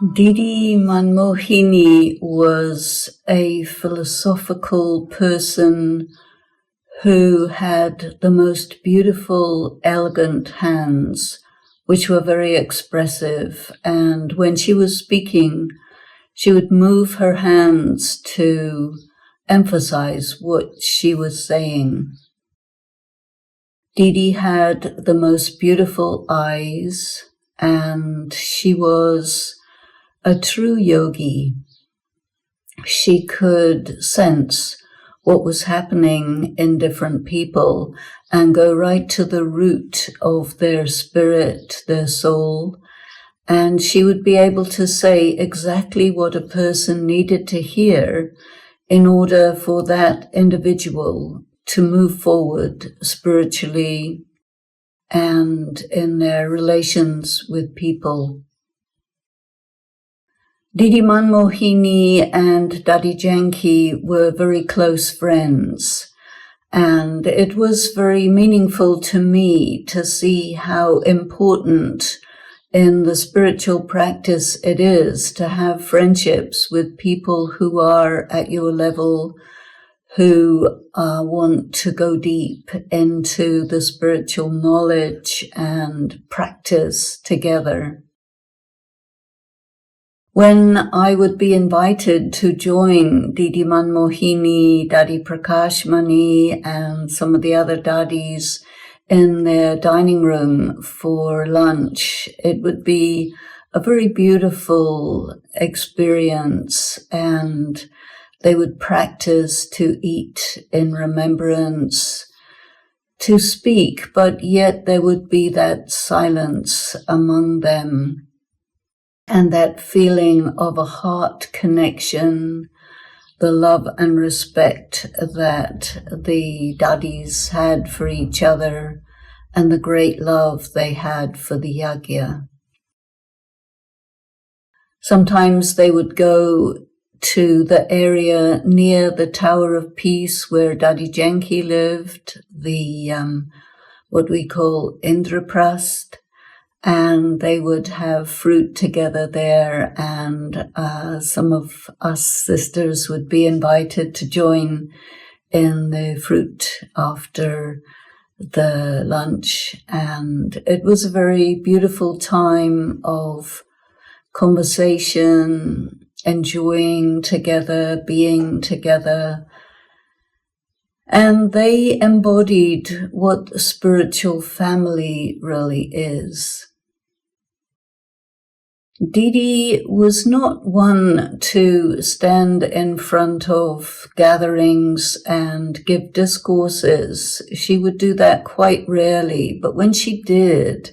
Didi Manmohini was a philosophical person who had the most beautiful, elegant hands, which were very expressive. And when she was speaking, she would move her hands to emphasize what she was saying. Didi had the most beautiful eyes, and she was a true yogi. She could sense what was happening in different people and go right to the root of their spirit, their soul, and she would be able to say exactly what a person needed to hear in order for that individual to move forward spiritually and in their relations with people. Didi Manmohini and Dadi Janki were very close friends, and it was very meaningful to me to see how important in the spiritual practice it is to have friendships with people who are at your level, who want to go deep into the spiritual knowledge and practice together. When I would be invited to join Didi Manmohini, Dadi Prakashmani, and some of the other dadis in their dining room for lunch, it would be a very beautiful experience, and they would practice to eat in remembrance, to speak, but yet there would be that silence among them. And that feeling of a heart connection, the love and respect that the dadis had for each other, and the great love they had for the yagya. Sometimes they would go to the area near the Tower of Peace where Dadi Janki lived, the what we call Indraprasth, and they would have fruit together there, and some of us sisters would be invited to join in the fruit after the lunch. And it was a very beautiful time of conversation, enjoying together, being together. And they embodied what spiritual family really is. Didi was not one to stand in front of gatherings and give discourses. She would do that quite rarely, but when she did,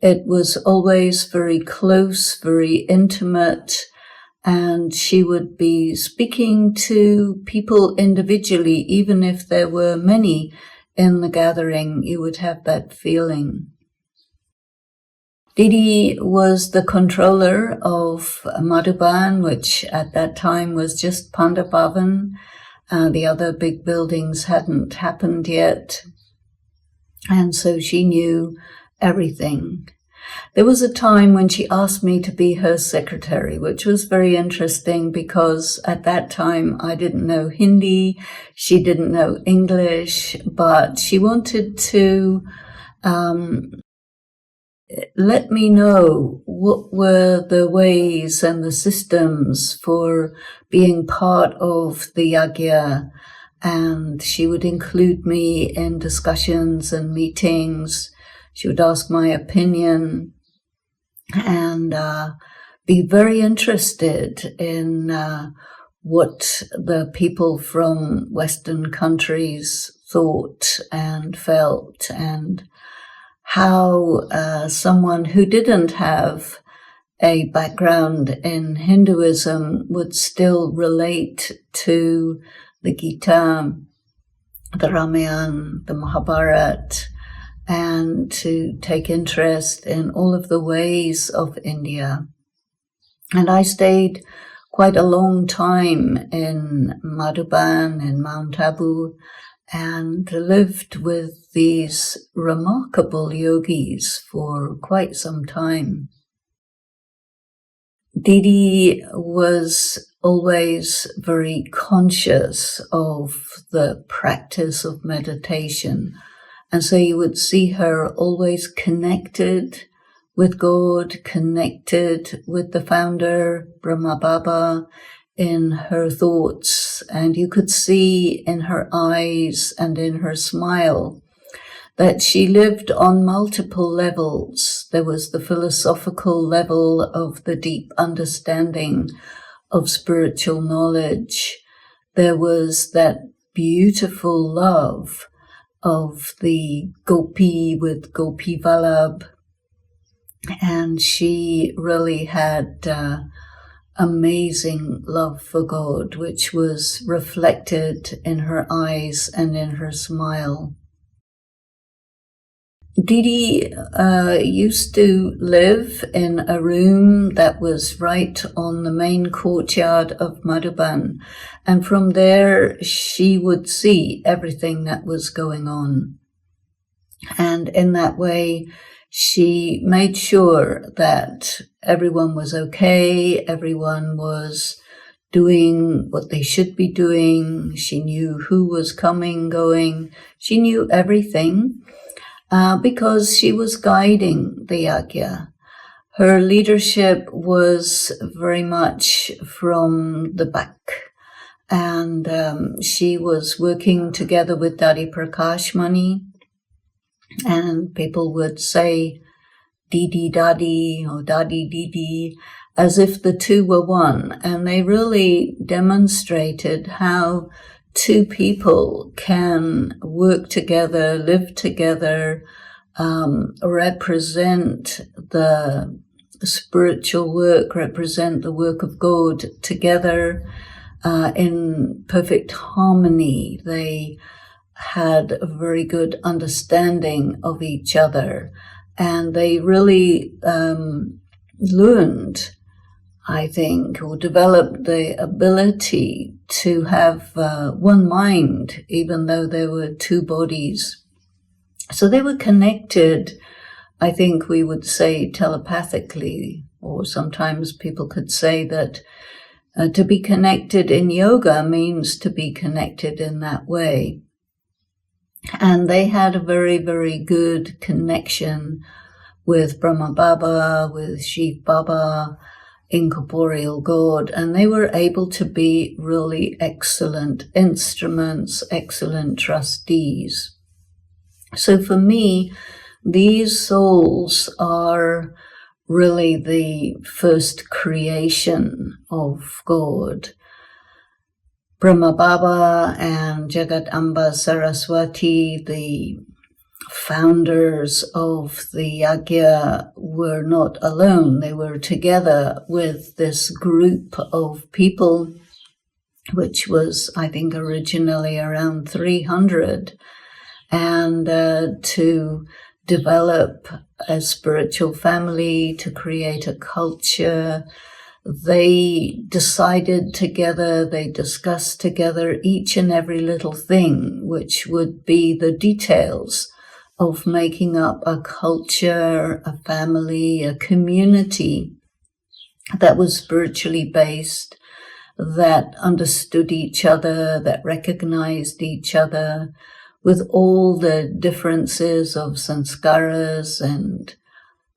it was always very close, very intimate, and she would be speaking to people individually. Even if there were many in the gathering, you would have that feeling. Didi was the controller of Madhuban, which at that time was just Pandabhavan. The other big buildings hadn't happened yet, and so she knew everything. There was a time when she asked me to be her secretary, which was very interesting because at that time I didn't know Hindi, she didn't know English, but she wanted to let me know what were the ways and the systems for being part of the yagya, and she would include me in discussions and meetings. She would ask my opinion and be very interested in what the people from Western countries thought and felt, and how someone who didn't have a background in Hinduism would still relate to the Gita, the Ramayana, the Mahabharata, and to take interest in all of the ways of India. And I stayed quite a long time in Madhuban, in Mount Abu, and lived with these remarkable yogis for quite some time. Didi was always very conscious of the practice of meditation. And so you would see her always connected with God, connected with the founder, Brahma Baba, in her thoughts. And you could see in her eyes and in her smile that she lived on multiple levels. There was the philosophical level of the deep understanding of spiritual knowledge. There was that beautiful love of the Gopi with Gopi Vallabh. And she really had amazing love for God, which was reflected in her eyes and in her smile. Didi used to live in a room that was right on the main courtyard of Madhuban, and from there she would see everything that was going on. And in that way, she made sure that everyone was okay, everyone was doing what they should be doing. She knew who was coming, going. She knew everything. Because she was guiding the yajna. Her leadership was very much from the back. And she was working together with Daddy Prakashmani. And people would say Didi Daddy or Daddy Didi, as if the two were one. And they really demonstrated how two people can work together, live together, represent the spiritual work, represent the work of God together in perfect harmony. They had a very good understanding of each other, and they really learned, I think, or developed the ability to have one mind, even though there were two bodies. So they were connected, I think we would say telepathically, or sometimes people could say that to be connected in yoga means to be connected in that way. And they had a very, very good connection with Brahma Baba, with Shiv Baba, incorporeal God, and they were able to be really excellent instruments, excellent trustees. So for me, these souls are really the first creation of God. Brahma Baba and Jagat Amba Saraswati, the founders of the yajna, were not alone. They were together with this group of people, which was, I think, originally around 300, and to develop a spiritual family, to create a culture. They decided together, they discussed together each and every little thing, which would be the details of making up a culture, a family, a community that was spiritually based, that understood each other, that recognized each other with all the differences of sanskaras and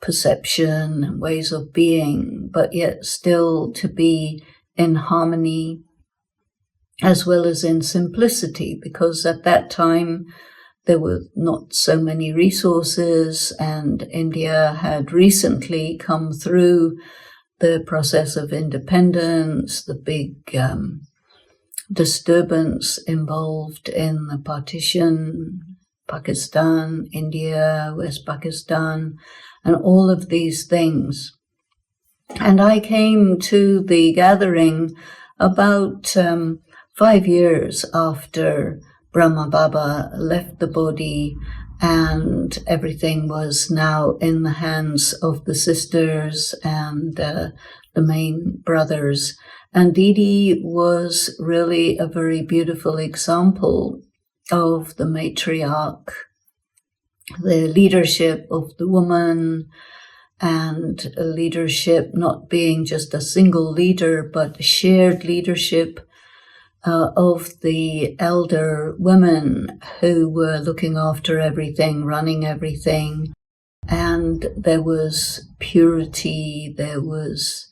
perception and ways of being, but yet still to be in harmony as well as in simplicity, because at that time there were not so many resources, and India had recently come through the process of independence, the big disturbance involved in the partition, Pakistan, India, West Pakistan, and all of these things. And I came to the gathering about 5 years after Brahma Baba left the body, and everything was now in the hands of the sisters and the main brothers. And Didi was really a very beautiful example of the matriarch, the leadership of the woman, and leadership not being just a single leader, but shared leadership of the elder women who were looking after everything, running everything. And there was purity, there was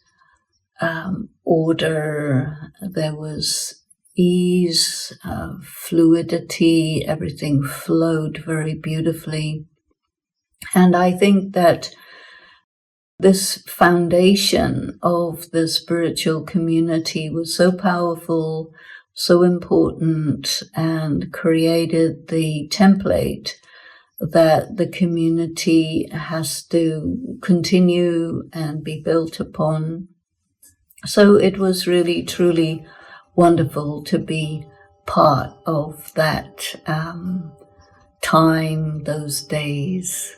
order, there was ease, fluidity, everything flowed very beautifully. And I think that this foundation of the spiritual community was so powerful, so important, and created the template that the community has to continue and be built upon. So it was really, truly wonderful to be part of that time, those days.